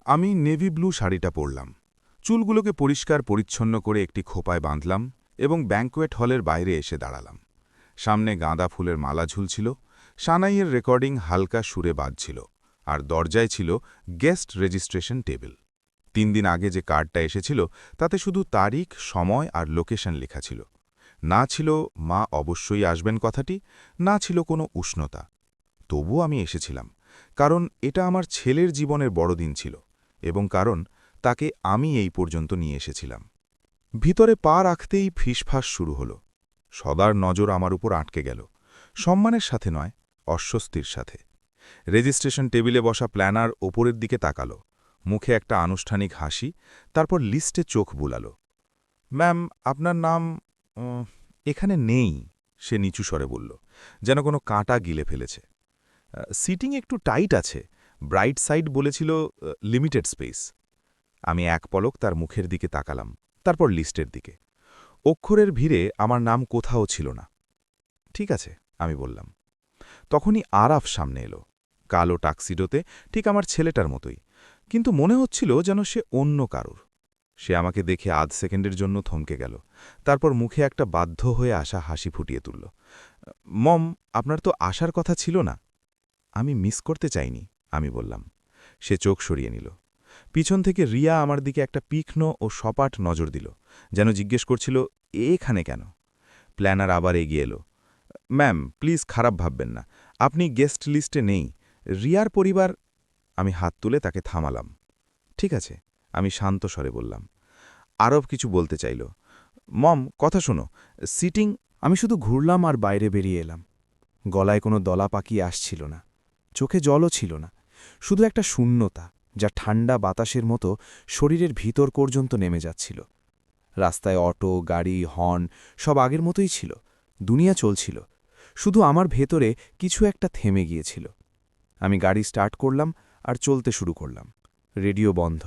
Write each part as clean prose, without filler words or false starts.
আমি navy blue শাড়িটা পরলাম। চুলগুলোকে পরিষ্কার পরিচ্ছন্ন করে একটি খোপায় বাঁধলাম এবং ব্যাঙ্কোয়েট হলের বাইরে এসে দাঁড়ালাম। সামনে গাঁদা ফুলের মালা ঝুলছিল, সানাইয়ের রেকর্ডিং হালকা সুরে বাজছিল, আর দরজায় ছিল গেস্ট রেজিস্ট্রেশন টেবিল। ৩ দিন আগে যে কার্ডটা এসেছিল তাতে শুধু তারিখ, সময় আর লোকেশন লেখা ছিল। না ছিল মা অবশ্যই আসবেন কথাটি, না ছিল কোনো উষ্ণতা। তবু আমি এসেছিলাম, কারণ এটা আমার ছেলের জীবনের বড়দিন ছিল এবং কারণ তাকে আমি এই পর্যন্ত নিয়ে এসেছিলাম। ভিতরে পা রাখতেই ফিসফাস শুরু হলো। সদার নজর আমার উপর আটকে গেল, সম্মানের সাথে নয়, অস্বস্তির সাথে। রেজিস্ট্রেশন টেবিলে বসা প্ল্যানার ওপরের দিকে তাকালো, মুখে একটা আনুষ্ঠানিক হাসি, তারপর লিস্টে চোখ বুলালো। ম্যাম, আপনার নাম এখানে নেই, সে নিচু স্বরে বলল, যেন কোনো কাঁটা গিলে ফেলেছে। সিটিং একটু টাইট আছে, ব্রাইট সাইড বলেছিল লিমিটেড স্পেস। আমি এক পলক তার মুখের দিকে তাকালাম, তারপর লিস্টের দিকে। অক্ষরের ভিড়ে আমার নাম কোথাও ছিল না। ঠিক আছে, আমি বললাম। তখনই আরাফ সামনে এলো, কালো টাক্সিডোতে, ঠিক আমার ছেলেটার মতোই, কিন্তু মনে হচ্ছিল যেন সে অন্য কারুর। সে আমাকে দেখে আধ সেকেন্ডের জন্য থমকে গেল, তারপর মুখে একটা বাধ্য হয়ে আসা হাসি ফুটিয়ে তুলল। মম, আপনার তো আসার কথা ছিল না। আমি মিস করতে চাইনি, আমি বললাম। সে চোখ সরিয়ে নিল। পিছন থেকে রিয়া আমার দিকে একটা তীক্ষ্ণ ও সপাট নজর দিল, যেন জিজ্ঞেস করছিল, এখানে কেন? প্ল্যানার আবার এগিয়ে এলো। ম্যাম, প্লিজ খারাপ ভাববেন না, আপনি গেস্ট লিস্টে নেই। রিয়ার পরিবার। আমি হাত তুলে তাকে থামালাম। ঠিক আছে, আমি শান্ত স্বরে বললাম। আরব কিছু বলতে চাইল। মম, কথা শোনো, সিটিং। আমি শুধু ঘুরলাম আর বাইরে বেরিয়ে এলাম। গলায় কোনো দলা পাকিয়ে আসছিল না, চোখে জলও ছিল না, শুধু একটা শূন্যতা যা ঠান্ডা বাতাসের মতো শরীরের ভিতর পর্যন্ত নেমে যাচ্ছিল। রাস্তায় অটো, গাড়ি, হর্ন সব আগের মতোই ছিল, দুনিয়া চলছিল, শুধু আমার ভেতরে কিছু একটা থেমে গিয়েছিল। আমি গাড়ি স্টার্ট করলাম আর চলতে শুরু করলাম। রেডিও বন্ধ।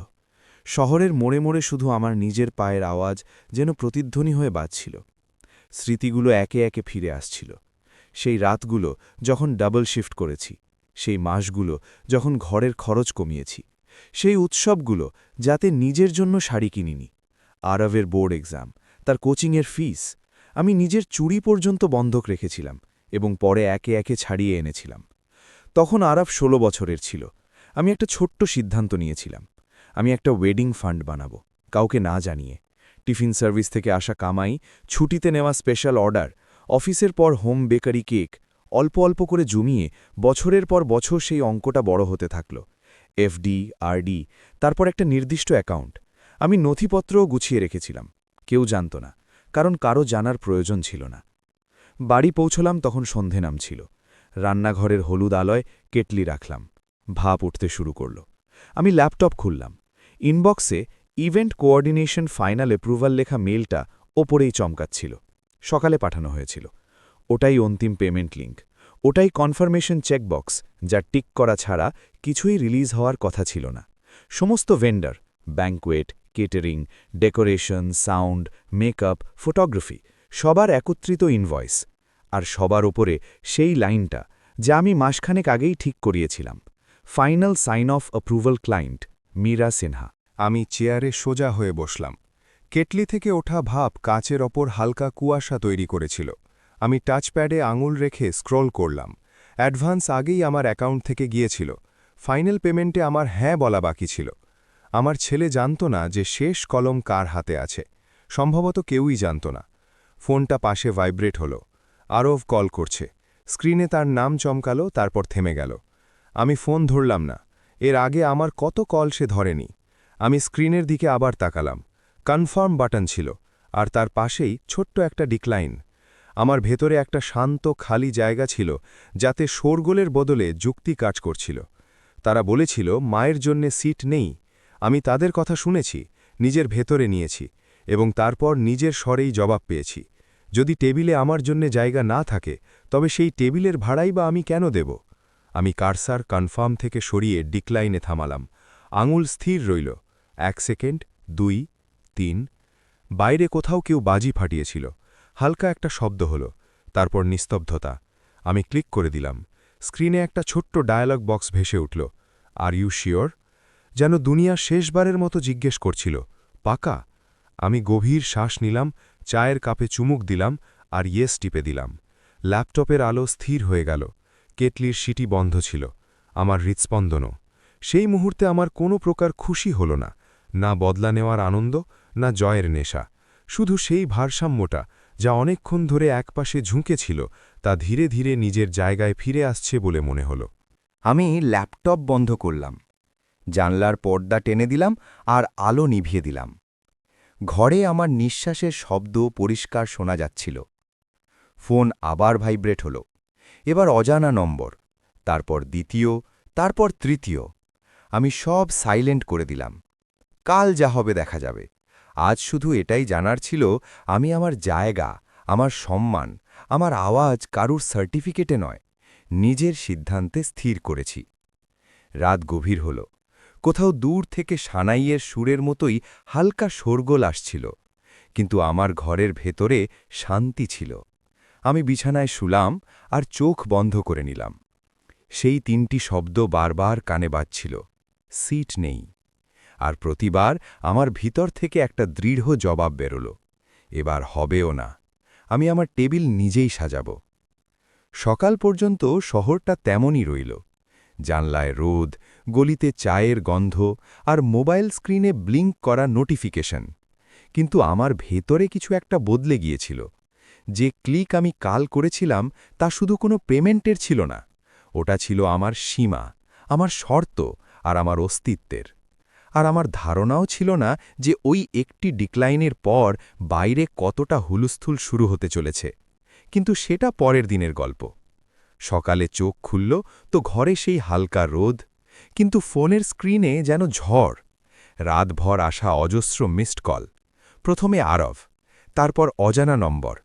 শহরের মোড়ে মোড়ে শুধু আমার নিজের পায়ের আওয়াজ যেন প্রতিধ্বনি হয়ে বাজছিল। স্মৃতিগুলো একে একে ফিরে আসছিল। সেই রাতগুলো যখন ডাবল শিফট করেছি, সেই মাসগুলো যখন ঘরের খরচ কমিয়েছি, সেই উৎসবগুলো যাতে নিজের জন্য শাড়ি কিনিনি, আরবের বোর্ড এক্সাম, তার কোচিংয়ের ফিস। আমি নিজের চুড়ি পর্যন্ত বন্ধক রেখেছিলাম এবং পরে একে একে ছাড়িয়ে এনেছিলাম। তখন আরব ১৬ বছরের ছিল। আমি একটা ছোট্ট সিদ্ধান্ত নিয়েছিলাম। আমি একটা ওয়েডিং ফান্ড বানাবো, কাউকে না জানিয়ে। টিফিন সার্ভিস থেকে আসা কামাই, ছুটিতে নেওয়া স্পেশাল অর্ডার, অফিসের পর হোম বেকারি কেক, অল্প অল্প করে জমিয়ে বছরের পর বছর সেই অঙ্কটা বড় হতে থাকল। এফডি, আরডি, তারপর একটা নির্দিষ্ট অ্যাকাউন্ট। আমি নথিপত্রও গুছিয়ে রেখেছিলাম। কেউ জানত না, কারণ কারো জানার প্রয়োজন ছিল না। বাড়ি পৌঁছলাম তখন সন্ধে নামছিল। রান্নাঘরের হলুদ আলয় কেটলি রাখলাম। ভাপ উঠতে শুরু করল। আমি ল্যাপটপ খুললাম। ইনবক্সে ইভেন্ট কোঅর্ডিনেশন ফাইনাল অ্যাপ্রুভাল লেখা মেলটা ওপরেই চমকাচ্ছিল। সকালে পাঠানো হয়েছিল। ওটাই অন্তিম পেমেন্ট লিঙ্ক, ওটাই কনফার্মেশন চেকবক্স, যা টিক করা ছাড়া কিছুই রিলিজ হওয়ার কথা ছিল না। সমস্ত vendor, banquet, catering, decoration, sound, makeup, photography, সবার একত্রিত ইনভয়েস। আর সবার ওপরে সেই লাইনটা যা আমি মাসখানেক আগেই ঠিক করিয়েছিলাম, final sign off approval client Meera Sinha. আমি চেয়ারে সোজা হয়ে বসলাম। কেটলি থেকে ওঠা ভাপ কাচের ওপর হালকা কুয়াশা তৈরি করেছিল। আমি টাচপ্যাডে আঙুল রেখে স্ক্রল করলাম। অ্যাডভান্স আগেই আমার অ্যাকাউন্ট থেকে গিয়েছিল। ফাইনাল পেমেন্টে আমার হ্যাঁ বলা বাকি ছিল। আমার ছেলে জানত না যে শেষ কলম কার হাতে আছে। সম্ভবত কেউই জানত না। ফোনটা পাশে ভাইব্রেট হলো। আরব কল করছে। স্ক্রিনে তার নাম চমকালো, তারপর থেমে গেল। আমি ফোন ধরলাম না। এর আগে আমার কত কল সে ধরেনি। আমি স্ক্রিনের দিকে আবার তাকালাম। কনফার্ম বাটন ছিল, আর তার পাশেই ছোট্ট একটা ডিক্লাইন। আমার ভেতরে একটা শান্ত খালি জায়গা ছিল, যাতে শোরগোলের বদলে যুক্তি কাজ করছিল। তারা বলেছিল মায়ের জন্যে সিট নেই। আমি তাদের কথা শুনেছি, নিজের ভেতরে নিয়েছি, এবং তারপর নিজের স্বরেই জবাব পেয়েছি। যদি টেবিলে আমার জন্যে জায়গা না থাকে, তবে সেই টেবিলের ভাড়াই বা আমি কেন দেব? আমি কার্সার কনফার্ম থেকে সরিয়ে ডিক্লাইনে থামালাম। আঙুল স্থির রইল। 1 সেকেন্ড, 2, 3। বাইরে কোথাও কেউ বাজি ফাটিয়েছিল। হালকা একটা শব্দ হলো, তারপর নিস্তব্ধতা। আমি ক্লিক করে দিলাম। স্ক্রিনে একটা ছোট্ট ডায়ালগ বক্স ভেসে উঠল। Are you sure? যেন দুনিয়া শেষবারের মতো জিজ্ঞেস করছিল, পাকা? আমি গভীর শ্বাস নিলাম, চায়ের কাপে চুমুক দিলাম আর ইয়েস টিপে দিলাম। ল্যাপটপের আলো স্থির হয়ে গেল, কেটলির সিটি বন্ধ ছিল, আমার হৃৎস্পন্দনও। সেই মুহূর্তে আমার কোনো প্রকার খুশি হল না, না বদলা নেওয়ার আনন্দ, না জয়ের নেশা। শুধু সেই ভারসাম্যটা, যা অনেকক্ষণ ধরে একপাশে ঝুঁকেছিল, তা ধীরে ধীরে নিজের জায়গায় ফিরে আসছে বলে মনে হল। আমি ল্যাপটপ বন্ধ করলাম, জানলার পর্দা টেনে দিলাম আর আলো নিভিয়ে দিলাম। ঘরে আমার নিঃশ্বাসের শব্দ পরিষ্কার শোনা যাচ্ছিল। ফোন আবার ভাইব্রেট হল। এবার অজানা নম্বর, তারপর দ্বিতীয়, তারপর তৃতীয়। আমি সব সাইলেন্ট করে দিলাম। কাল যা হবে দেখা যাবে। আজ শুধু এটাই জানার ছিল, আমি আমার জায়গা, আমার সম্মান, আমার আওয়াজ কারুর সার্টিফিকেটে নয়, নিজের সিদ্ধান্তে স্থির করেছি। রাত গভীর হল। কোথাও দূর থেকে সানাইয়ের সুরের মতোই হালকা শোরগোল আসছিল, কিন্তু আমার ঘরের ভেতরে শান্তি ছিল। আমি বিছানায় শুলাম আর চোখ বন্ধ করে নিলাম। সেই তিনটি শব্দ বারবার কানে বাজছিল, সিট নেই। আর প্রতিবার আমার ভিতর থেকে একটা দৃঢ় জবাব বেরোল, এবার হবেও না। আমি আমার টেবিল নিজেই সাজাব। সকাল পর্যন্ত শহরটা তেমনই রইল। জানলায় রোদ, গলিতে চায়ের গন্ধ আর মোবাইল স্ক্রিনে ব্লিঙ্ক করা নোটিফিকেশন। কিন্তু আমার ভেতরে কিছু একটা বদলে গিয়েছিল। যে ক্লিক আমি কাল করেছিলাম তা শুধু কোনো পেমেন্টের ছিল না, ওটা ছিল আমার সীমা, আমার শর্ত আর আমার অস্তিত্বের। আর আমার ধারণাও ছিল না যে ওই একটি ডিক্লাইনের পর বাইরে কতটা হুলস্থুল শুরু হতে চলেছে। কিন্তু সেটা পরের দিনের গল্প। সকালে চোখ খুলল তো ঘরে সেই হালকা রোদ, কিন্তু ফোনের স্ক্রিনে যেন ঝড়। রাতভর আসা অজস্র মিসড কল, প্রথমে আরব, তারপর অজানা নম্বর,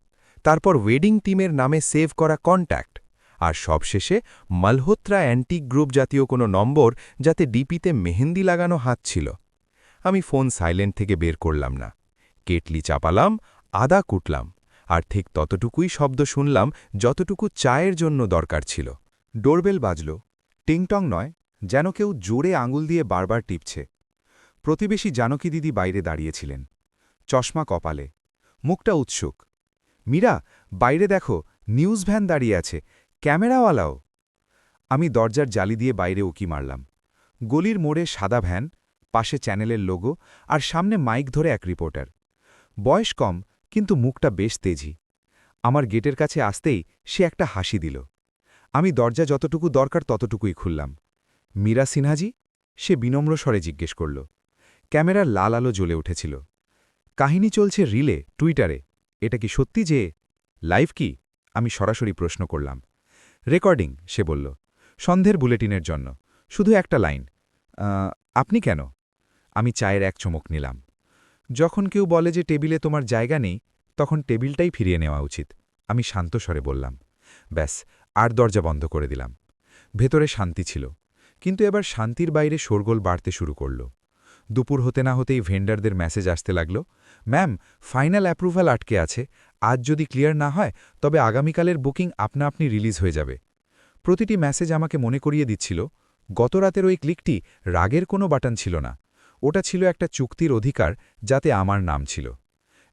তারপর ওয়েডিং টিমের নামে সেভ করা কন্ট্যাক্ট, আর সবশেষে মালহোত্রা অ্যান্টিক গ্রুপ জাতীয় কোনো নম্বর যাতে ডিপিতে মেহেন্দি লাগানো হাত ছিল। আমি ফোন সাইলেন্ট থেকে বের করলাম না। কেটলি চাপালাম, আদা কুটলাম, আর ঠিক ততটুকুই শব্দ শুনলাম যতটুকু চায়ের জন্য দরকার ছিল। ডোরবেল বাজল, টিংটং নয়, যেন কেউ জোরে আঙুল দিয়ে বারবার টিপছে। প্রতিবেশী জানকী দিদি বাইরে দাঁড়িয়েছিলেন, চশমা কপালে, মুখটা উৎসুক। মীরা, বাইরে দেখো, নিউজ ভ্যান দাঁড়িয়ে আছে, ক্যামেরাওয়ালাও। আমি দরজার জালি দিয়ে বাইরে উকি মারলাম। গলির মোড়ে সাদা ভ্যান, পাশে চ্যানেলের লোগো, আর সামনে মাইক ধরে এক রিপোর্টার। বয়স কম, কিন্তু মুখটা বেশ তেজি। আমার গেটের কাছে আসতেই সে একটা হাসি দিল। আমি দরজা যতটুকু দরকার ততটুকুই খুললাম। মীরা সিনহাজি? সে বিনম্র স্বরে জিজ্ঞেস করল। ক্যামেরার লাল আলো জ্বলে উঠেছিল। কাহিনী চলছে রিলে, টুইটারে। এটা কি সত্যি যে লাইভ? কি? আমি সরাসরি প্রশ্ন করলাম। রেকর্ডিং, সে বলল, সন্ধ্যের বুলেটিনের জন্য, শুধু একটা লাইন। আপনি কেন? আমি চায়ের এক চমক নিলাম। যখন কেউ বলে যে টেবিলে তোমার জায়গা নেই, তখন টেবিলটাই ফিরিয়ে নেওয়া উচিত, আমি শান্ত স্বরে বললাম। ব্যাস, আর দরজা বন্ধ করে দিলাম। ভেতরে শান্তি ছিল, কিন্তু এবার শান্তির বাইরে শোরগোল বাড়তে শুরু করল। দুপুর হতে না হতেই ভেন্ডারদের মেসেজ আসতে লাগল, ম্যাম, ফাইনাল অ্যাপ্রুভাল আটকে আছে, আজ যদি ক্লিয়ার না হয় তবে আগামীকালের বুকিং আপনা আপনি রিলিজ হয়ে যাবে। প্রতিটি মেসেজ আমাকে মনে করিয়ে দিচ্ছিল, গত রাতের ওই ক্লিকটি রাগের কোনো বাটন ছিল না, ওটা ছিল একটা চুক্তির অধিকার যাতে আমার নাম ছিল।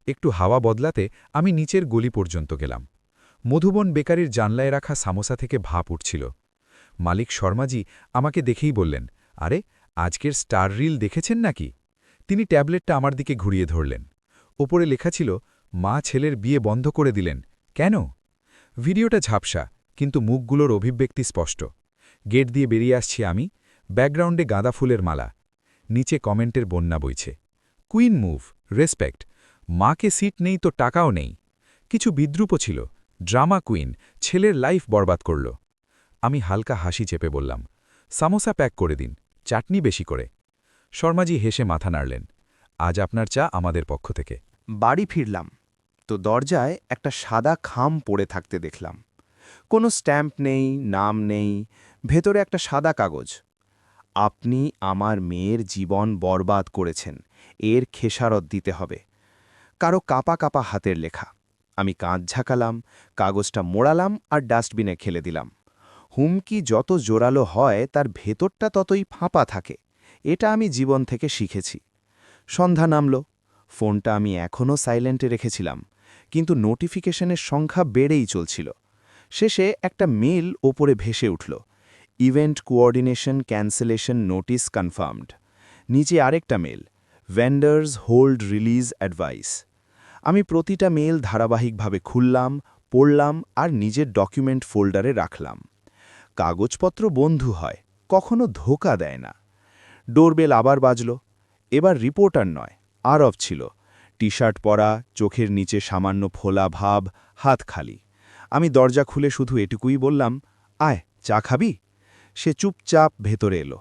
একটু হাওয়া বদলাতে আমি নিচের গলি পর্যন্ত গেলাম। মধুবন বেকারির জানলায় রাখা সামোসা থেকে ভাপ উঠছিল। মালিক শর্মাজি আমাকে দেখেই বললেন, আরে, আজকের স্টার রিল দেখেছেন নাকি? তিনি ট্যাবলেটটা আমার দিকে ঘুরিয়ে ধরলেন। ওপরে লেখা ছিল, মা ছেলের বিয়ে বন্ধ করে দিলেন, কেন? ভিডিওটা ঝাপসা, কিন্তু মুখগুলোর অভিব্যক্তি স্পষ্ট। গেট দিয়ে বেরিয়ে আসছি আমি, ব্যাকগ্রাউন্ডে গাঁদা ফুলের মালা, নিচে কমেন্টের বন্যা বইছে। কুইন মুভ, রেসপেক্ট, মাকে সিট নেই তো টাকাও নেই। কিছু বিদ্রুপও ছিল, ড্রামা কুইন, ছেলের লাইফ বরবাদ করল। আমি হালকা হাসি চেপে বললাম, সামোসা প্যাক করে দিন, চাটনি বেশি করে। শর্মাজি হেসে মাথা নাড়লেন, আজ আপনার চা আমাদের পক্ষ থেকে। বাড়ি ফিরলাম তো দরজায় একটা সাদা খাম পড়ে থাকতে দেখলাম। কোনো স্ট্যাম্প নেই, নাম নেই, ভেতরে একটা সাদা কাগজ। আপনি আমার মেয়ের জীবন বরবাদ করেছেন, এর খেসারত দিতে হবে। কারো কাপা কাপা হাতের লেখা। আমি কাঁধ ঝাঁকালাম, কাগজটা মোড়ালাম আর ডাস্টবিনে ফেলে দিলাম। হুমকি যত জোরালো হয় তার ভেতরটা ততই ফাঁপা থাকে। এটা আমি জীবন থেকে শিখেছি। সন্ধ্যা নামল, ফোনটা আমি এখনও সাইলেন্টে রেখেছিলাম, কিন্তু নোটিফিকেশনের সংখ্যা বেড়েই চলছিল। শেষে একটা মেল ওপরে ভেসে উঠল, event coordination cancellation notice confirmed. নিচে আরেকটা mail, vendors hold release advice. আমি প্রতিটা মেল ধারাবাহিকভাবে খুললাম, পড়লাম আর নিজের ডকুমেন্ট ফোল্ডারে রাখলাম। কাগজপত্র বন্ধু হয়, কখনো ধোঁকা দেয় না। ডোরবেল আবার বাজল। এবার রিপোর্টার নয়, আরব ছিল। টি শার্ট পরা, চোখের নিচে সামান্য ফোলা ভাব, হাত খালি। আমি দরজা খুলে শুধু এটুকুই বললাম, আয় চা খাবি? সে চুপচাপ ভেতরে এলো।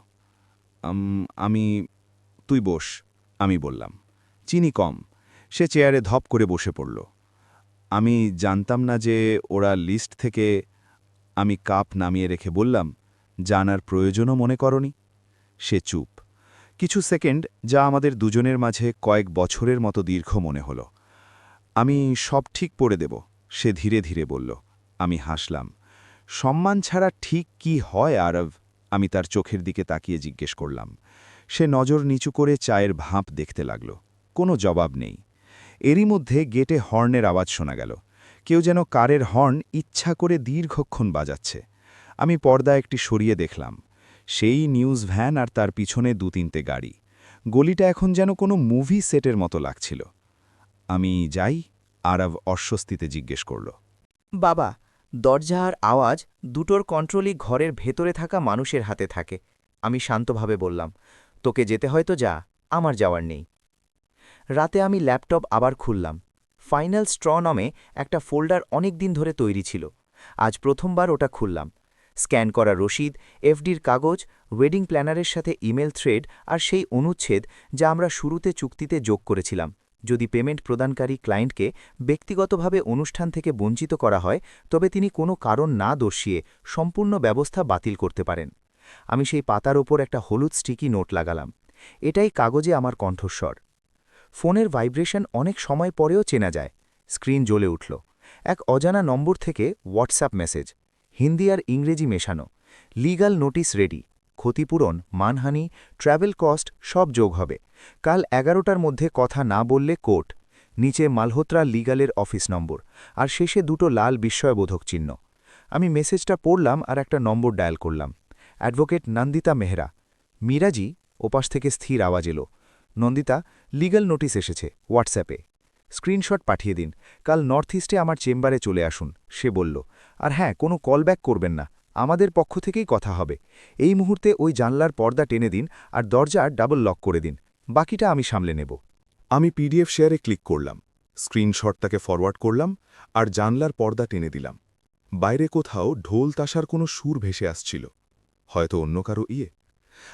তুই বস, আমি বললাম। চিনি কম। সে চেয়ারে ধপ করে বসে পড়ল। আমি জানতাম না যে ওরা লিস্ট থেকে। আমি কাপ নামিয়ে রেখে বললাম, জানার প্রয়োজনও মনে করনি? সে চুপ। কিছু সেকেন্ড, যা আমাদের দুজনের মাঝে কয়েক বছরের মতো দীর্ঘ মনে হল। আমি সব ঠিক করে দেব, সে ধীরে ধীরে বলল। আমি হাসলাম। সম্মান ছাড়া ঠিক কি হয় আরব? আমি তার চোখের দিকে তাকিয়ে জিজ্ঞেস করলাম। সে নজর নিচু করে চায়ের ভাঁপ দেখতে লাগল। কোনো জবাব নেই। এরই মধ্যে গেটে হর্নের আওয়াজ শোনা গেল। কেউ যেন কারের হর্ন ইচ্ছা করে দীর্ঘক্ষণ বাজাচ্ছে। আমি পর্দা একটি সরিয়ে দেখলাম। সেই নিউজ ভ্যান আর তার পিছনে ২-৩টে গাড়ি। গলিটা এখন যেন কোনো মুভি সেটের মতো লাগছিল। আমি যাই? আরব অস্বস্তিতে জিজ্ঞেস করল। বাবা, দরজা আর আওয়াজ দুটোর কন্ট্রোলই ঘরের ভেতরে থাকা মানুষের হাতে থাকে। আমি শান্তভাবে বললাম, তোকে যেতে হয়তো যা, আমার যাওয়ার নেই। রাতে আমি ল্যাপটপ আবার খুললাম। ফাইনাল স্ট্র নামে একটা ফোল্ডার অনেক দিন ধরে তৈরি ছিল। আজ প্রথমবার ওটা খুললাম। স্ক্যান করা রসিদ, এফডির কাগজ, ওয়েডিং প্ল্যানারের সাথে ইমেল থ্রেড আর সেই অনুচ্ছেদ যা আমরা শুরুতে চুক্তিতে যোগ করেছিলাম। যদি পেমেন্ট প্রদানকারী ক্লায়েন্টকে ব্যক্তিগতভাবে অনুষ্ঠান থেকে বঞ্চিত করা হয়, তবে তিনি কোনো কারণ না দর্শিয়ে সম্পূর্ণ ব্যবস্থা বাতিল করতে পারেন। আমি সেই পাতার ওপর একটা হলুদ স্টিকি নোট লাগালাম। এটাই কাগজে আমার কণ্ঠস্বর। ফোনের ভাইব্রেশন অনেক সময় পরেও চেনা যায়। স্ক্রিন জ্বলে উঠল। এক অজানা নম্বর থেকে হোয়াটসঅ্যাপ মেসেজ, হিন্দি আর ইংরেজি মেশানো। Legal notice ready. ক্ষতিপূরণ, মানহানি, ট্রাভেল কস্ট সব যোগ হবে। কাল ১১টার মধ্যে কথা না বললে কোর্ট। নিচে মালহোত্রা লিগ্যালের অফিস নম্বর, আর শেষে দুটো লাল বিস্ময়বোধক চিহ্ন। আমি মেসেজটা পড়লাম আর একটা নম্বর ডায়াল করলাম। অ্যাডভোকেট নন্দিতা মেহরা। মিরাজি, ওপাশ থেকে স্থির আওয়াজ এলো। নন্দিতা, লিগ্যাল নোটিস এসেছে হোয়াটসঅ্যাপে। স্ক্রিনশট পাঠিয়ে দিন। কাল নর্থ ইস্টে আমার চেম্বারে চলে আসুন, সে বলল। আর হ্যাঁ, কোনো কলব্যাক করবেন না, আমাদের পক্ষ থেকেই কথা হবে। এই মুহূর্তে ওই জানলার পর্দা টেনে দিন আর দরজা ডাবল লক করে দিন। বাকিটা আমি সামলে নেব। আমি পিডিএফ শেয়ারে ক্লিক করলাম, স্ক্রিনশটটাকে ফরওয়ার্ড করলাম আর জানলার পর্দা টেনে দিলাম। বাইরে কোথাও ঢোল তাশার কোনো সুর ভেসে আসছিল, হয়তো অন্য কারো ইয়ে।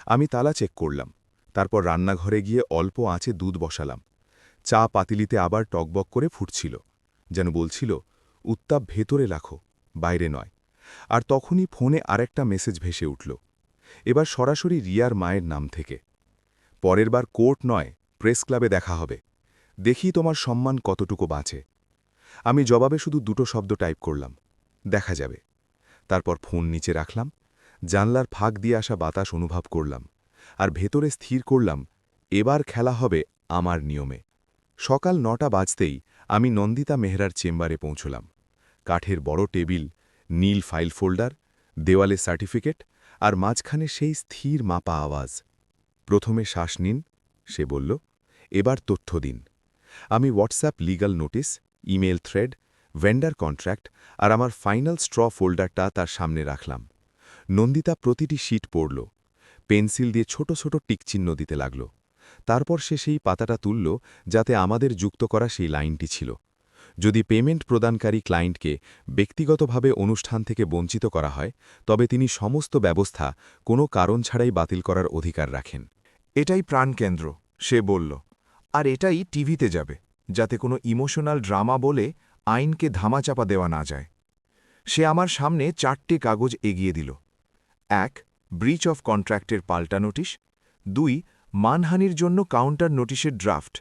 আমি তালা চেক করলাম, তারপর রান্নাঘরে গিয়ে অল্প আঁচে দুধ বসালাম। চা পাতিলিতে আবার টকবক করে ফুটছিল, যেন বলছিল, উত্তাপ ভেতরে রাখো, বাইরে নয়। আর তখনই ফোনে আরেকটা মেসেজ ভেসে উঠল, এবার সরাসরি রিয়ার মায়ের নাম থেকে। পরের বার কোর্ট নয়, প্রেস ক্লাবে দেখা হবে, দেখি তোমার সম্মান কতটুকু বাঁচে। আমি জবাবে শুধু দুটো শব্দ টাইপ করলাম, দেখা যাবে। তারপর ফোন নিচে রাখলাম, জানলার ফাঁক দিয়ে আসা বাতাস অনুভব করলাম, আর ভেতরে স্থির করলাম, এবার খেলা হবে আমার নিয়মে। সকাল ৯টা বাজতেই আমি নন্দিতা মেহরার চেম্বারে পৌঁছলাম। কাঠের বড় টেবিল, নীল ফাইল ফোল্ডার, দেওয়ালে সার্টিফিকেট, আর মাঝখানে সেই স্থির মাপা আওয়াজ। প্রথমে শ্বাস নিন, সে বলল, এবার তথ্য দিন। আমি WhatsApp legal notice, email thread, vendor contract আর আমার ফাইনাল স্ট্র ফোল্ডারটা তার সামনে রাখলাম। নন্দিতা প্রতিটি শিট পড়ল, পেন্সিল দিয়ে ছোট ছোট টিকচিহ্ন দিতে লাগল। তারপর সে সেই পাতাটা তুলল, যাতে আমাদের যুক্ত করা সেই লাইনটি ছিল। যদি পেমেন্ট প্রদানকারী ক্লায়েন্টকে ব্যক্তিগতভাবে অনুষ্ঠান থেকে বঞ্চিত করা হয়, তবে তিনি সমস্ত ব্যবস্থা কোনো কারণ ছাড়াই বাতিল করার অধিকার রাখেন। এটাই প্রাণকেন্দ্র, সে বলল। আর এটাই টিভিতে যাবে, যাতে কোনো ইমোশনাল ড্রামা বলে আইনকে ধামাচাপা দেওয়া না যায়। সে আমার সামনে 4টে কাগজ এগিয়ে দিল। ১. ব্রিচ অফ কন্ট্রাক্টের পাল্টা নোটিশ। ২. মানহানির জন্য কাউন্টার নোটিশের ড্রাফট।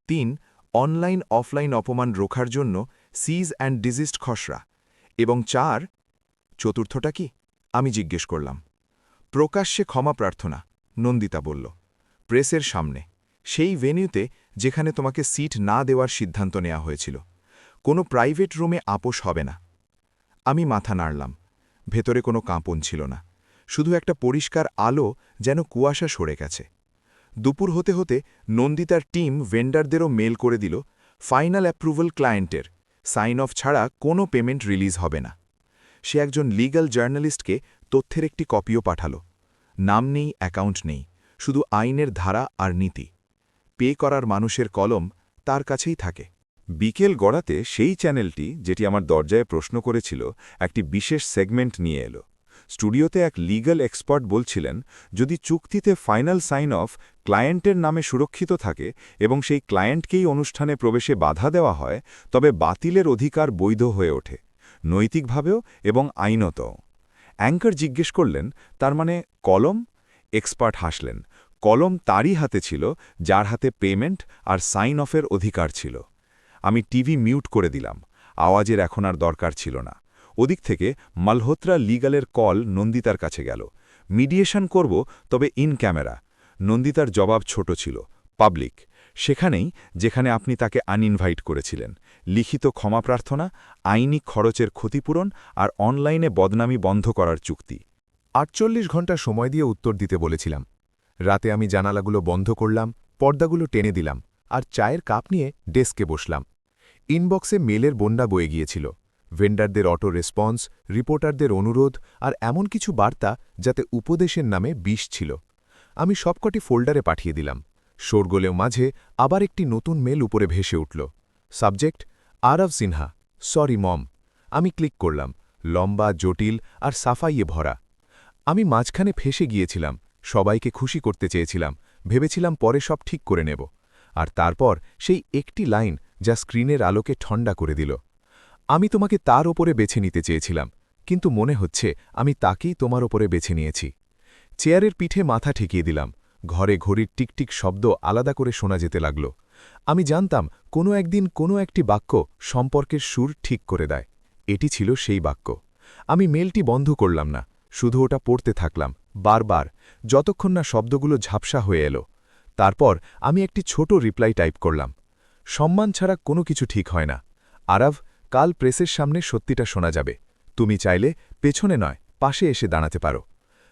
৩. অনলাইন অফলাইন অপমান রোখার জন্য সিজ অ্যান্ড ডিজিস্ট খসড়া। এবং ৪. চতুর্থটা কি, আমি জিজ্ঞেস করলাম। প্রকাশ্যে ক্ষমা প্রার্থনা, নন্দিতা বলল। প্রেসের সামনে, সেই ভেন্যুতে যেখানে তোমাকে সিট না দেওয়ার সিদ্ধান্ত নেওয়া হয়েছিল। কোনো প্রাইভেট রুমে আপোষ হবে না। আমি মাথা নাড়লাম। ভেতরে কোনো কাঁপন ছিল না, শুধু একটা পরিষ্কার আলো, যেন কুয়াশা সরে গেছে। দুপুর হতে হতে নন্দিতার টিম ভেন্ডারদেরও মেল করে দিল, ফাইনাল অ্যাপ্রুভাল ক্লায়েন্টের, সাইন অফ ছাড়া কোনো পেমেন্ট রিলিজ হবে না। সে একজন লিগ্যাল জার্নালিস্টকে তথ্যের একটি কপিও পাঠালো। নাম নেই, অ্যাকাউন্ট নেই, শুধু আইনের ধারা আর নীতি। পে করার মানুষের কলম তার কাছেই থাকে। বিকেল গড়াতে সেই চ্যানেলটি, যেটি আমার দরজায় প্রশ্ন করেছিল, একটি বিশেষ সেগমেন্ট নিয়ে এলো। স্টুডিওতে এক লিগ্যাল এক্সপার্ট বলছিলেন, যদি চুক্তিতে ফাইনাল সাইন অফ ক্লায়েন্টের নামে সুরক্ষিত থাকে এবং সেই ক্লায়েন্টকেই অনুষ্ঠানে প্রবেশে বাধা দেওয়া হয়, তবে বাতিলের অধিকার বৈধ হয়ে ওঠে, নৈতিকভাবেও এবং আইনতও। অ্যাঙ্কার জিজ্ঞেস করলেন, তার মানে কলম? এক্সপার্ট হাসলেন। কলম তারই হাতে ছিল, যার হাতে পেমেন্ট আর সাইন অফের অধিকার ছিল। আমি টিভি মিউট করে দিলাম। আওয়াজের এখন আর দরকার ছিল না। ওদিক থেকে মালহোত্রা লিগালের কল নন্দিতার কাছে গেল। মিডিয়েশন করব, তবে ইন ক্যামেরা। নন্দিতার জবাব ছোট ছিল, পাবলিক। সেখানেই, যেখানে আপনি তাকে আনইনভাইট করেছিলেন। লিখিত ক্ষমা প্রার্থনা, আইনি খরচের ক্ষতিপূরণ আর অনলাইনে বদনামি বন্ধ করার চুক্তি। 48 ঘন্টা সময় দিয়ে উত্তর দিতে বলেছিলাম। রাতে আমি জানালাগুলো বন্ধ করলাম, পর্দাগুলো টেনে দিলাম, আর চায়ের কাপ নিয়ে ডেস্কে বসলাম। ইনবক্সে মেলের বন্যা বয়ে গিয়েছিল। ভেন্ডারদের অটো রেসপন্স, রিপোর্টারদের অনুরোধ, আর এমন কিছু বার্তা যাতে উপদেশের নামে বিষ ছিল। আমি সবকটি ফোল্ডারে পাঠিয়ে দিলাম। শোরগোলেও মাঝে আবার একটি নতুন মেল উপরে ভেসে উঠল। সাবজেক্ট, আরব সিনহা, সরি মম। আমি ক্লিক করলাম। লম্বা, জটিল আর সাফাইয়ে ভরা। আমি মাঝখানে ফেসে গিয়েছিলাম। সবাইকে খুশি করতে চেয়েছিলাম, ভেবেছিলাম পরে সব ঠিক করে নেব। আর তারপর সেই একটি লাইন, যা স্ক্রিনের আলোকে ঠান্ডা করে দিল। আমি তোমাকে তার ওপরে বেছে নিতে চেয়েছিলাম, কিন্তু মনে হচ্ছে আমি তাকেই তোমার ওপরে বেছে নিয়েছি। চেয়ারের পিঠে মাথা ঠেকিয়ে দিলাম। ঘরে ঘড়ির টিকটিক শব্দ আলাদা করে শোনা যেতে লাগল। আমি জানতাম কোনো একদিন কোনো একটি বাক্য সম্পর্কের সুর ঠিক করে দেয়। এটি ছিল সেই বাক্য। আমি মেলটি বন্ধ করলাম না, শুধু ওটা পড়তে থাকলাম, বারবার, যতক্ষণ না শব্দগুলো ঝাপসা হয়ে এলো। তারপর আমি একটি ছোট রিপ্লাই টাইপ করলাম। সম্মান ছাড়া কোনো কিছু ঠিক হয় না। আরব, কাল প্রেসের সামনে সত্যিটা শোনা যাবে। তুমি চাইলে পেছনে নয়, পাশে এসে দাঁড়াতে পারো।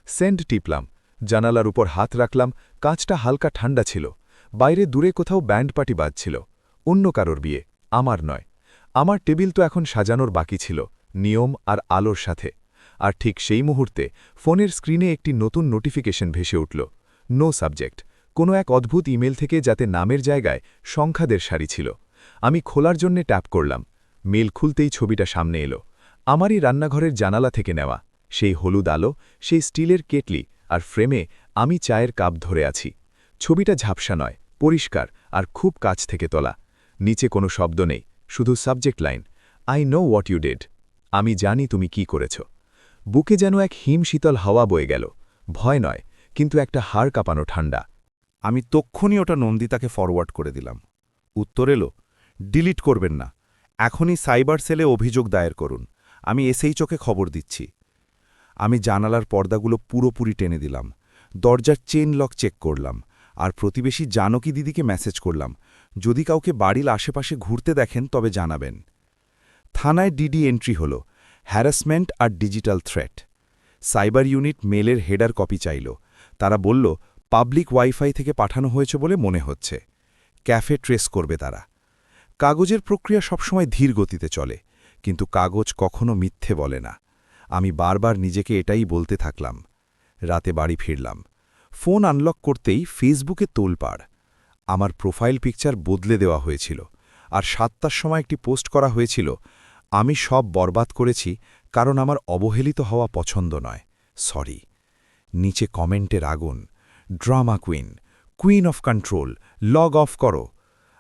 সেন্ড টিপলাম। জানালার উপর হাত রাখলাম। কাঁচটা হালকা ঠান্ডা ছিল। বাইরে দূরে কোথাও ব্যান্ড পার্টি বাজছিল। অন্য কারোর বিয়ে, আমার নয়। আমার টেবিল তো এখন সাজানোর বাকি ছিল, নিয়ম আর আলোর সাথে। আর ঠিক সেই মুহূর্তে ফোনের স্ক্রিনে একটি নতুন নোটিফিকেশন ভেসে উঠল। No subject. কোনো এক অদ্ভুত ইমেল থেকে, যাতে নামের জায়গায় সংখ্যাদের সারি ছিল। আমি খোলার জন্যে ট্যাপ করলাম। মেল খুলতেই ছবিটা সামনে এলো। আমারই রান্নাঘরের জানালা থেকে নেওয়া। সেই হলুদ আলো, সেই স্টিলের কেটলি, আর ফ্রেমে আমি চায়ের কাপ ধরে আছি। ছবিটা ঝাপসা নয়, পরিষ্কার আর খুব কাছ থেকে তোলা। নিচে কোনো শব্দ নেই, শুধু subject line, I know what you did. আমি জানি তুমি কি করেছ। বুকে যেন এক হিমশীতল হাওয়া বয়ে গেল। ভয় নয়, কিন্তু একটা হাড় কাঁপানো ঠান্ডা। আমি তক্ষুনি ওটা নন্দিতাকে ফরওয়ার্ড করে দিলাম। উত্তর এলো, ডিলিট করবেন না, এখনই সাইবার সেলে অভিযোগ দায়ের করুন, আমি এসএইচওকে খবর দিচ্ছি। আমি জানালার পর্দাগুলো পুরোপুরি টেনে দিলাম, দরজার চেইন লক চেক করলাম, আর প্রতিবেশী জানকী দিদিকে মেসেজ করলাম, যদি কাউকে বাড়ির আশেপাশে ঘুরতে দেখেন তবে জানাবেন। থানায় ডিডি এন্ট্রি হল, হ্যারাসমেন্ট আর ডিজিটাল থ্রেট। সাইবার ইউনিট মেলের হেডার কপি চাইল। তারা বলল, পাবলিক ওয়াইফাই থেকে পাঠানো হয়েছে বলে মনে হচ্ছে। ক্যাফে ট্রেস করবে তারা। কাগজের প্রক্রিয়া সবসময় ধীর গতিতে চলে, কিন্তু কাগজ কখনো মিথ্যে বলে না। আমি বারবার নিজেকে এটাই বলতে থাকলাম। রাতে বাড়ি ফিরলাম। ফোন আনলক করতেই ফেসবুকে তোলপাড়। আমার প্রোফাইল পিকচার বদলে দেওয়া হয়েছিল, আর ৭টার সময় একটি পোস্ট করা হয়েছিল, আমি সব বরবাদ করেছি কারণ আমার অবহেলিত হওয়া পছন্দ নয়, সরি। নিচে কমেন্টের আগুন, drama queen, queen of control, log of করো।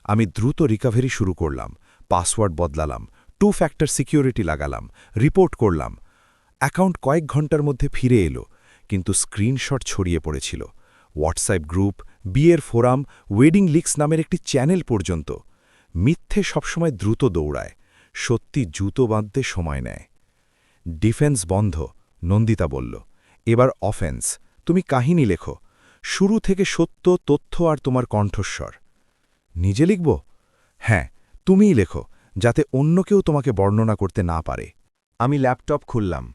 আমি দ্রুত রিকভারি শুরু করলাম, পাসওয়ার্ড বদলালাম, 2 ফ্যাক্টর সিকিউরিটি লাগালাম, রিপোর্ট করলাম। অ্যাকাউন্ট কয়েক ঘন্টার মধ্যে ফিরে এলো, কিন্তু স্ক্রিনশট ছড়িয়ে পড়েছিল। হোয়াটসঅ্যাপ গ্রুপ, বিয়ের ফোরাম, ওয়েডিং লিক্স নামের একটি চ্যানেল পর্যন্ত। মিথ্যে সবসময় দ্রুত দৌড়ায়, সত্যি জুতো বাঁধতে সময় নেয়। ডিফেন্স বন্ধ, নন্দিতা বলল। এবার অফেন্স, তুমি কাহিনী লেখো। শুরু থেকে সত্য, তথ্য আর তোমার কণ্ঠস্বর। নিজে লিখব? হ্যাঁ, তুমিই লেখো, যাতে অন্য কেউ তোমাকে বর্ণনা করতে না পারে। আমি ল্যাপটপ খুললাম।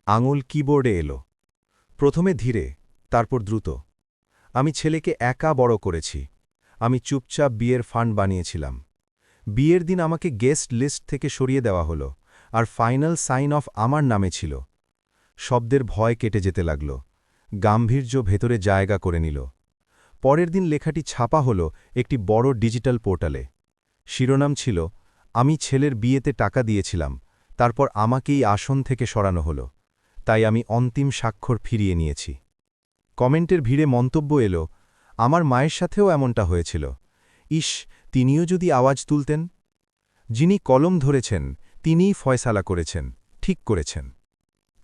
আঙুল কিবোর্ডে এলো। প্রথমে ধীরে, তারপর দ্রুত। আমি ছেলেকে একা বড় করেছি। আমি চুপচাপ বিয়ের ফান্ড বানিয়েছিলাম। বিয়ের দিন আমাকে গেস্ট লিস্ট থেকে সরিয়ে দেওয়া হলো, আর ফাইনাল সাইন অফ আমার নামে ছিল। শব্দের ভয় কেটে যেতে লাগল। গাম্ভীর্য ভেতরে জায়গা করে নিল। পরের দিন লেখাটি ছাপা হলো একটি বড় ডিজিটাল পোর্টালে। শিরোনাম ছিল, আমি ছেলের বিয়েতে টাকা দিয়েছিলাম, তারপর আমাকেই আসন থেকে সরানো হলো, তাই আমি অন্তিম স্বাক্ষর ফিরিয়ে নিয়েছি। কমেন্টের ভিড়ে মন্তব্য এলো, আমার মায়ের সাথেও এমনটা হয়েছিল। ইস, তিনিও যদি আওয়াজ তুলতেন। যিনি কলম ধরেছেন তিনিই ফয়সালা করেছেন, ঠিক করেছেন।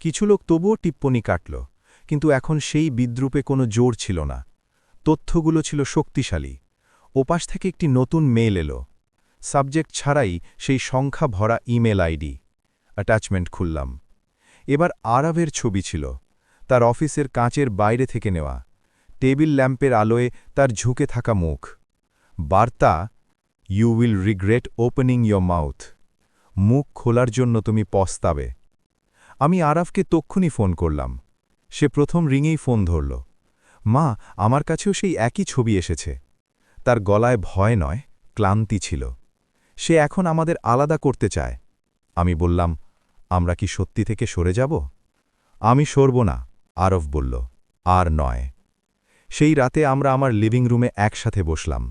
কিছু লোক তবুও টিপ্পনি কাটল, কিন্তু এখন সেই বিদ্রূপে কোনো জোর ছিল না। তথ্যগুলো ছিল শক্তিশালী। ওপাশ থেকে একটি নতুন মেল এলো। সাবজেক্ট ছাড়াই সেই সংখ্যা ভরা ইমেল আইডি। অ্যাটাচমেন্ট খুললাম। এবার আরবের ছবি ছিল, তার অফিসের কাঁচের বাইরে থেকে নেওয়া। টেবিল ল্যাম্পের আলোয় তার ঝুঁকে থাকা মুখ। বার্তা, you will regret opening your mouth. মুখ খোলার জন্য তুমি পস্তাবে। আমি আরাফকে তক্ষুনি ফোন করলাম। সে প্রথম রিঙেই ফোন ধরল। মা, আমার কাছেও সেই একই ছবি এসেছে। তার গলায় ভয় নয়, ক্লান্তি ছিল। সে এখন আমাদের আলাদা করতে চায়। আমি বললাম, আমরা কি সত্যি থেকে সরে যাব? আমি সরব না, আরফ বলল, আর নয়। সেই রাতে আমরা আমার লিভিং রুমে একসাথে বসলাম।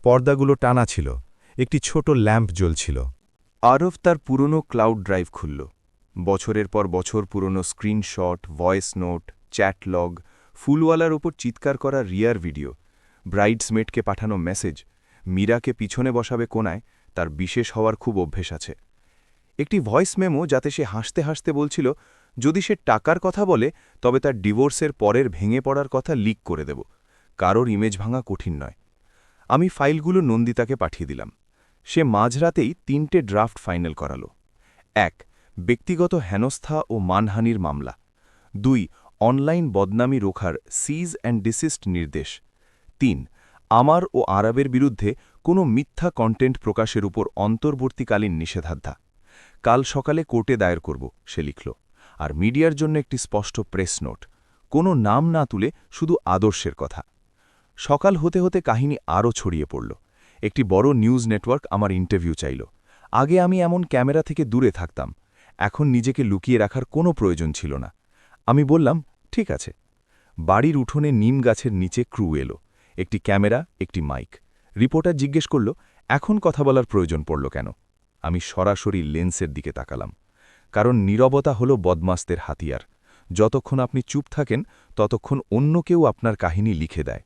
পর্দাগুলো টানা ছিল, একটি ছোট ল্যাম্প জ্বলছিল। আরফ তার পুরনো ক্লাউড ড্রাইভ খুলল। বছরের পর বছর পুরনো screenshot, voice note, chat log, ফুলওয়ালার ওপর চিৎকার করা রিয়ার ভিডিও, ব্রাইডসমেটকে পাঠানো মেসেজ, মীরাকে পিছনে বসাবে কোনায়, তার বিশেষ হওয়ার খুব অভ্যেস আছে। একটি ভয়েস মেমো যাতে সে হাসতে হাসতে বলছিল, যদি সে টাকার কথা বলে তবে তার ডিভোর্সের পরের ভেঙে পড়ার কথা লিক করে দেব। কারোর ইমেজ ভাঙা কঠিন নয়। আমি ফাইলগুলো নন্দিতাকে পাঠিয়ে দিলাম। সে মাঝরাতেই 3টে ড্রাফট ফাইনাল করালো। 1. ব্যক্তিগত হেনস্থা ও মানহানির মামলা। 2. অনলাইন বদনামি রোখার সিজ অ্যান্ড ডিসিস্ট নির্দেশ। 3. আমার ও আরবের বিরুদ্ধে কোনো মিথ্যা কন্টেন্ট প্রকাশের উপর অন্তর্বর্তীকালীন নিষেধাজ্ঞা। কাল সকালে কোর্টে দায়ের করব, সে লিখল। আর মিডিয়ার জন্য একটি স্পষ্ট প্রেস নোট, কোনো নাম না তুলে শুধু আদর্শের কথা। সকাল হতে হতে কাহিনী আরও ছড়িয়ে পড়ল। একটি বড় নিউজ নেটওয়ার্ক আমার ইন্টারভিউ চাইল। আগে আমি এমন ক্যামেরা থেকে দূরে থাকতাম, এখন নিজেকে লুকিয়ে রাখার কোনো প্রয়োজন ছিল না। আমি বললাম, ঠিক আছে। বাড়ির উঠোনে নিম গাছের নিচে ক্রু এলো, একটি ক্যামেরা, একটি মাইক। রিপোর্টার জিজ্ঞেস করল, এখন কথা বলার প্রয়োজন পড়ল কেন? আমি সরাসরি লেন্সের দিকে তাকালাম। কারণ নীরবতা হল বদমাস্তের হাতিয়ার। যতক্ষণ আপনি চুপ থাকেন ততক্ষণ অন্য কেউ আপনার কাহিনী লিখে দেয়।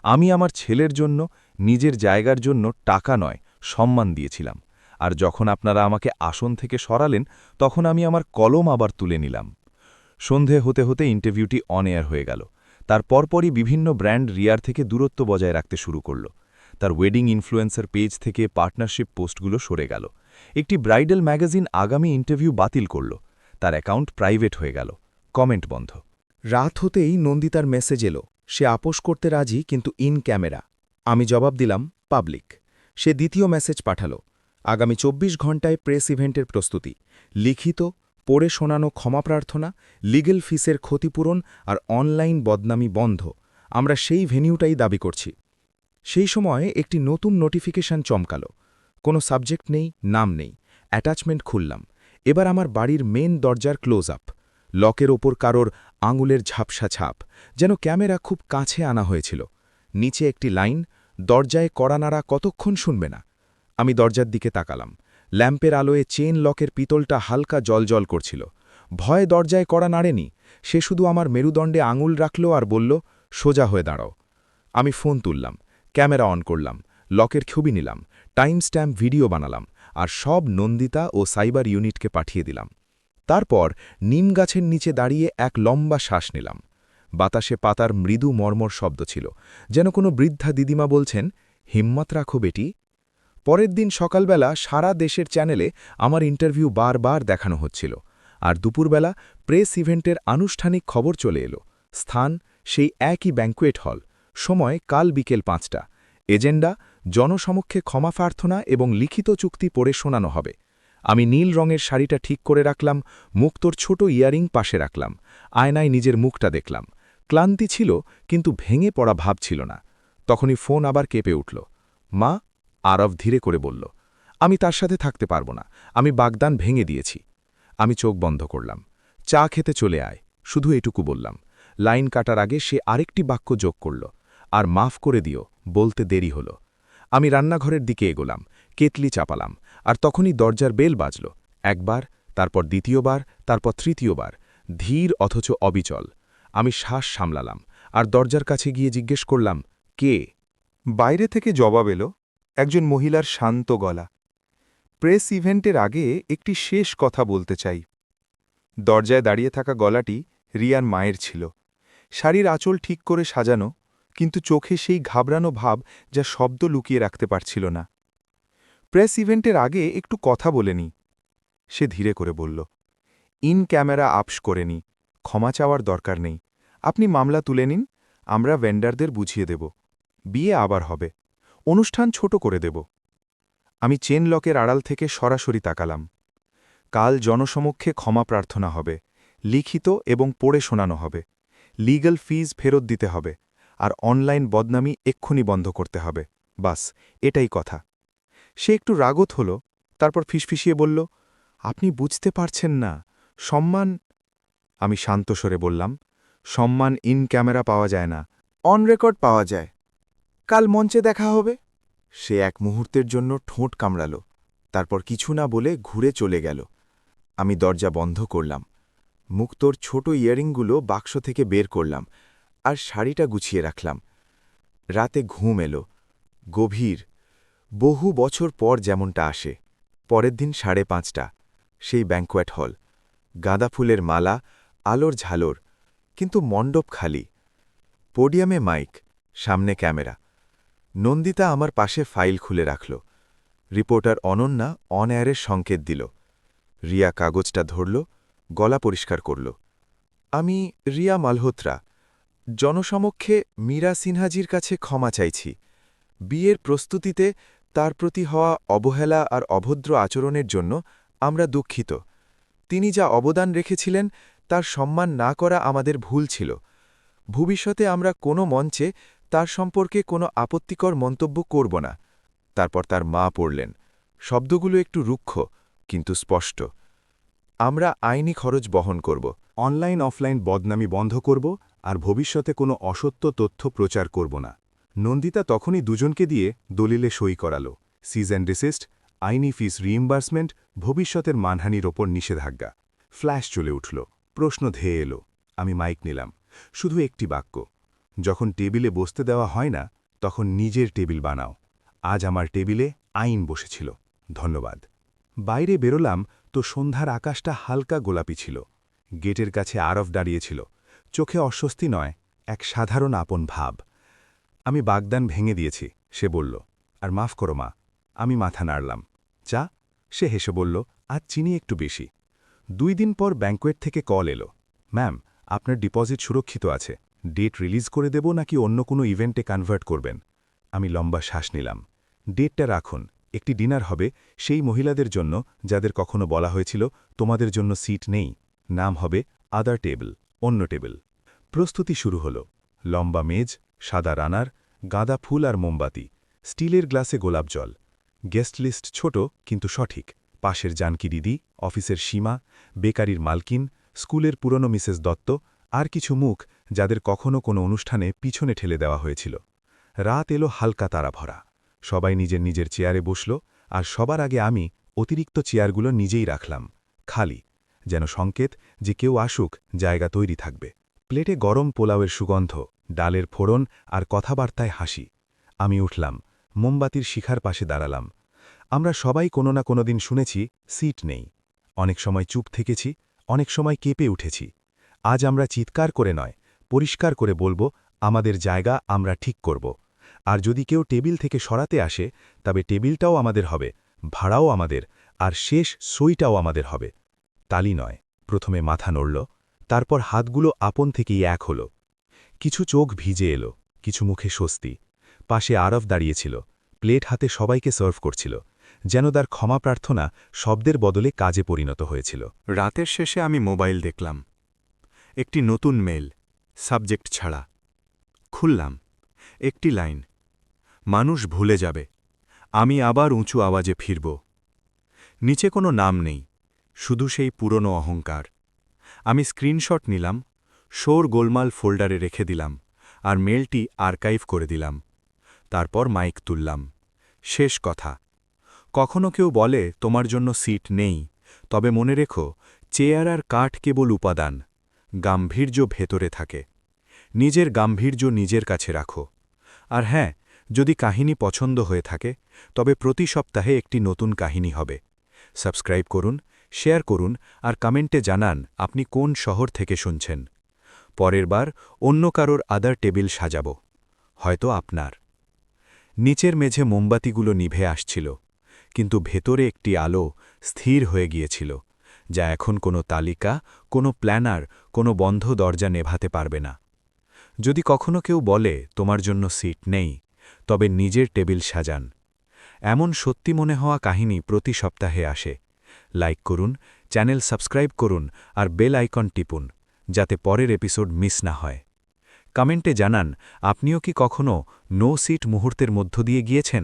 আমি আমার ছেলের জন্য, নিজের জায়গার জন্য টাকা নয়, সম্মান দিয়েছিলাম। আর যখন আপনারা আমাকে আসন থেকে সরালেন তখন আমি আমার কলম আবার তুলে নিলাম। সন্ধে হতে হতে ইন্টারভিউটি অন এয়ার হয়ে গেল। তার পরপরই বিভিন্ন ব্র্যান্ড রিয়ার থেকে দূরত্ব বজায় রাখতে শুরু করল। তার ওয়েডিং ইনফ্লুয়েন্সার পেজ থেকে পার্টনারশিপ পোস্টগুলো সরে গেল। একটি ব্রাইডাল ম্যাগাজিন আগামী ইন্টারভিউ বাতিল করল। তার অ্যাকাউন্ট প্রাইভেট হয়ে গেল। কমেন্ট বন্ধ। রাত হতেই নন্দিতার মেসেজ এলো, সে আপোষ করতে রাজি, কিন্তু ইন ক্যামেরা। আমি জবাব দিলাম, পাবলিক। সে দ্বিতীয় মেসেজ পাঠালো, আগামী 24 ঘণ্টায় প্রেস ইভেন্টের প্রস্তুতি, লিখিত, পড়ে শোনানো ক্ষমা প্রার্থনা, লিগেল ফিসের ক্ষতিপূরণ আর অনলাইন বদনামি বন্ধ। আমরা সেই ভেনিউটাই দাবি করছি। সেই সময়ে একটি নতুন নোটিফিকেশন চমকালো। কোনো সাবজেক্ট নেই, নাম নেই। অ্যাটাচমেন্ট খুললাম। এবার আমার বাড়ির মেন দরজার ক্লোজ আপ। লকের ওপর কারোর আঙুলের ঝাপসা ছাপ, যেন ক্যামেরা খুব কাছে আনা হয়েছিল। নিচে একটি লাইন, দরজায় কড়া নাড়া কতক্ষণ শুনবে না। আমি দরজার দিকে তাকালাম। ল্যাম্পের আলোয় চেন লকের পিতলটা হালকা জলজল করছিল। ভয়ে দরজায় কড়া নাড়েনি, সে শুধু আমার মেরুদণ্ডে আঙুল রাখল আর বলল, সোজা হয়ে দাঁড়াও। আমি ফোন তুললাম, ক্যামেরা অন করলাম, লকের ছবি নিলাম, টাইম স্ট্যাম্প ভিডিও বানালাম, আর সব নন্দিতা ও সাইবার ইউনিটকে পাঠিয়ে দিলাম। তারপর নিম গাছের নিচে দাঁড়িয়ে এক লম্বা শ্বাস নিলাম। বাতাসে পাতার মৃদু মর্মর শব্দ ছিল, যেন কোনো বৃদ্ধা দিদিমা বলছেন, হিম্মত রাখো বেটি। পরের দিন সকালবেলা সারা দেশের চ্যানেলে আমার ইন্টারভিউ বারবার দেখানো হচ্ছিল, আর দুপুরবেলা প্রেস ইভেন্টের আনুষ্ঠানিক খবর চলে এলো। স্থান, সেই একই ব্যাঙ্কুয়েট হল, সময় কাল বিকেল 5টা। এজেন্ডা জনসমক্ষে ক্ষমা প্রার্থনা এবং লিখিত চুক্তি পড়ে শোনানো হবে। আমি নীল রঙের শাড়িটা ঠিক করে রাখলাম, মুক্তোর ছোট ইয়ারিং পাশে রাখলাম, আয়নায় নিজের মুখটা দেখলাম। ক্লান্তি ছিল, কিন্তু ভেঙে পড়া ভাব ছিল না। তখনই ফোন আবার কেঁপে উঠল। মা, আরব ধীরে করে বলল। আমি তার সাথে থাকতে পারব না, আমি বাগদান ভেঙে দিয়েছি। আমি চোখ বন্ধ করলাম। চা খেতে চলে আয়, শুধু এটুকু বললাম। লাইন কাটার আগে সে আরেকটি বাক্য যোগ করল, আর মাফ করে দিও, বলতে দেরি হল। আমি রান্নাঘরের দিকে এগোলাম, কেতলি চাপালাম, আর তখনই দরজার বেল বাজল। একবার, তারপর দ্বিতীয়বার, তারপর তৃতীয়বার, ধীর অথচ অবিচল। আমি শ্বাস সামলালাম, আর দরজার কাছে গিয়ে জিজ্ঞেস করলাম, কে? বাইরে থেকে জবাব এলো, একজন মহিলার শান্ত গলা। প্রেস ইভেন্টের আগে একটি শেষ কথা বলতে চাই। দরজায় দাঁড়িয়ে থাকা গলাটি রিয়ার মায়ের ছিল। শাড়ির আঁচল ঠিক করে সাজানো, কিন্তু চোখে সেই ঘাবড়ানো ভাব যা শব্দ লুকিয়ে রাখতে পারছিল না। প্রেস ইভেন্টের আগে একটু কথা বলে নি। সে ধীরে করে বলল, ইন ক্যামেরা আপস করে নি, ক্ষমা চাওয়ার দরকার নেই। আপনি মামলা তুলে নিন, আমরা ভেন্ডারদের বুঝিয়ে দেব। বিয়ে আবার হবে, অনুষ্ঠান ছোট করে দেব। আমি চেন লকের আড়াল থেকে সরাসরি তাকালাম। কাল জনসমক্ষে ক্ষমা প্রার্থনা হবে, লিখিত এবং পড়ে শোনানো হবে। লিগ্যাল ফিজ ফেরত দিতে হবে, আর অনলাইন বদনামি এক্ষুনি বন্ধ করতে হবে। বাস, এটাই কথা। সে একটু রাগত হল, তারপর ফিসফিসিয়ে বলল, আপনি বুঝতে পারছেন না, সম্মান। আমি শান্ত স্বরে বললাম, সম্মান ইন ক্যামেরা পাওয়া যায় না, অন রেকর্ড পাওয়া যায়। কাল মঞ্চে দেখা হবে। সে এক মুহূর্তের জন্য ঠোঁট কামড়াল, তারপর কিছু না বলে ঘুরে চলে গেল। আমি দরজা বন্ধ করলাম, মুক্তোর ছোট ইয়ারিংগুলো বাক্স থেকে বের করলাম, আর শাড়িটা গুছিয়ে রাখলাম। রাতে ঘুম এলো, গভীর, বহু বছর পর যেমনটা আসে। পরের দিন 5:30, সেই ব্যাঙ্কোয়েট হল। গাঁদা ফুলের মালা, আলোর ঝালর, কিন্তু মণ্ডপ খালি। পোডিয়ামে মাইক, সামনে ক্যামেরা। নন্দিতা আমার পাশে ফাইল খুলে রাখল। রিপোর্টার অনন্যা অন এয়ারের সংকেত দিল। রিয়া কাগজটা ধরল, গলা পরিষ্কার করল। আমি রিয়া মালহোত্রা, জনসমক্ষে মীরা সিনহাজির কাছে ক্ষমা চাইছি। বিয়ের প্রস্তুতিতে তার প্রতি হওয়া অবহেলা আর অভদ্র আচরণের জন্য আমরা দুঃখিত। তিনি যা অবদান রেখেছিলেন তার সম্মান না করা আমাদের ভুল ছিল। ভবিষ্যতে আমরা কোনো মঞ্চে তার সম্পর্কে কোনো আপত্তিকর মন্তব্য করব না। তারপর তার মা পড়লেন, শব্দগুলো একটু রুক্ষ কিন্তু স্পষ্ট। আমরা আইনি খরচ বহন করব, অনলাইন অফলাইন বদনামি বন্ধ করব, আর ভবিষ্যতে কোনো অসত্য তথ্য প্রচার করব না। নন্দিতা তখনই দুজনকে দিয়ে দলিলে সই করাল। সিজ অ্যান্ড ডিসিস্ট, আইনি ফিস রিইম্বার্সমেন্ট, ভবিষ্যতের মানহানির ওপর নিষেধাজ্ঞা। ফ্ল্যাশ চলে উঠল, প্রশ্ন ধেয়ে এলো। আমি মাইক নিলাম, শুধু একটি বাক্য, যখন টেবিলে বসতে দেওয়া হয় না, তখন নিজের টেবিল বানাও। আজ আমার টেবিলে আইন বসেছিল। ধন্যবাদ। বাইরে বেরোলাম তো সন্ধ্যার আকাশটা হালকা গোলাপি ছিল। গেটের কাছে আরব দাঁড়িয়েছিল, চোখে অস্বস্তি নয়, এক সাধারণ আপন ভাব। আমি বাগদান ভেঙে দিয়েছি, সে বলল, আর মাফ করো মা। আমি মাথা নাড়লাম। চা? সে হেসে বলল, আজ চিনি একটু বেশি। 2 দিন পর ব্যাঙ্কোয়েট থেকে কল এলো, ম্যাম, আপনার ডিপোজিট সুরক্ষিত আছে, ডেট রিলিজ করে দেব নাকি অন্য কোনো ইভেন্টে কনভার্ট করবেন? আমি লম্বা শ্বাস নিলাম। ডেটটা রাখুন, একটি ডিনার হবে সেই মহিলাদের জন্য যাদের কখনো বলা হয়েছিল তোমাদের জন্য সিট নেই। নাম হবে আদার টেবিল, অন্য টেবিল। প্রস্তুতি শুরু হলো। লম্বা মেজ, সাদা রানার, গাঁদা ফুল আর মোমবাতি, স্টিলের গ্লাসে গোলাপ জল। গেস্ট লিস্ট ছোট কিন্তু সঠিক। পাশের জানকি দিদি, অফিসের সীমা, বেকারির মালকিন, স্কুলের পুরনো মিসেস দত্ত, আর কিছু মুখ যাদের কখনো কোনো অনুষ্ঠানে পিছনে ঠেলে দেওয়া হয়েছিল। রাত এলো হালকা তারা ভরা। সবাই নিজের নিজের চেয়ারে বসল, আর সবার আগে আমি অতিরিক্ত চেয়ারগুলো নিজেই রাখলাম, খালি, যেন সংকেত যে কেউ আসুক, জায়গা তৈরি থাকবে। প্লেটে গরম পোলাওয়ের সুগন্ধ, ডালের ফোড়ন আর কথাবার্তায় হাসি। আমি উঠলাম, মোমবাতির শিখার পাশে দাঁড়ালাম। আমরা সবাই কোনো না কোনো দিন শুনেছি সিট নেই। অনেক সময় চুপ থেকেছি, অনেক সময় কেঁপে উঠেছি। আজ আমরা চিৎকার করে নয়, পরিষ্কার করে বলবো, আমাদের জায়গা আমরা ঠিক করব। আর যদি কেউ টেবিল থেকে সরাতে আসে, তবে টেবিলটাও আমাদের হবে, ভাড়াও আমাদের, আর শেষ সইটাও আমাদের হবে। তালি নয়, প্রথমে মাথা নড়ল, তারপর হাতগুলো আপন থেকেই এক হল। কিছু চোখ ভিজে এলো, কিছু মুখে স্বস্তি। পাশে আরফ দাঁড়িয়েছিল, প্লেট হাতে সবাইকে সার্ভ করছিল, যেন তার ক্ষমা প্রার্থনা শব্দের বদলে কাজে পরিণত হয়েছিল। রাতের শেষে আমি মোবাইল দেখলাম। একটি নতুন মেল, সাবজেক্ট ছাড়া। খুললাম, একটি লাইন, মানুষ ভুলে যাবে, আমি আবার উঁচু আওয়াজে ফিরব। নিচে কোনো নাম নেই, শুধু সেই পুরনো অহংকার। আমি স্ক্রিনশট নিলাম, শোর গোলমাল ফোল্ডারে রেখে দিলাম, আর মেলটি আর্কাইভ করে দিলাম। তারপর মাইক তুললাম। শেষ কথা, কখনো কেউ বলে তোমার জন্য সিট নেই, তবে মনে রেখো, চেয়ার আর কাঠ কেবল উপাদান, গাম্ভীর্য ভেতরে থাকে। নিজের গাম্ভীর্য নিজের কাছে রাখো। আর হ্যাঁ, যদি কাহিনী পছন্দ হয়ে থাকে, তবে প্রতি সপ্তাহে একটি নতুন কাহিনী হবে। সাবস্ক্রাইব করুন, শেয়ার করুন, আর কমেন্টে জানান আপনি কোন শহর থেকে শুনছেন। পরের বার অন্য কারোর আদার টেবিল সাজাব, হয়তো আপনার। নিচের মেঝে মোমবাতিগুলো নিভে আসছিল, কিন্তু ভেতরে একটি আলো স্থির হয়ে গিয়েছিল, যা এখন কোনো তালিকা, কোনো প্ল্যানার, কোনো বন্ধ দরজা নেভাতে পারবে না। যদি কখনো কেউ বলে তোমার জন্য সিট নেই, তবে নিজের টেবিল সাজান। এমন সত্যি মনে হওয়া কাহিনী প্রতি সপ্তাহে আসে। লাইক করুন, চ্যানেল সাবস্ক্রাইব করুন, আর বেল আইকন টিপুন, যাতে পরের এপিসোড মিস না হয়। কমেন্টে জানান আপনিও কি কখনো নো সিট মুহূর্তের মধ্য দিয়ে গিয়েছেন।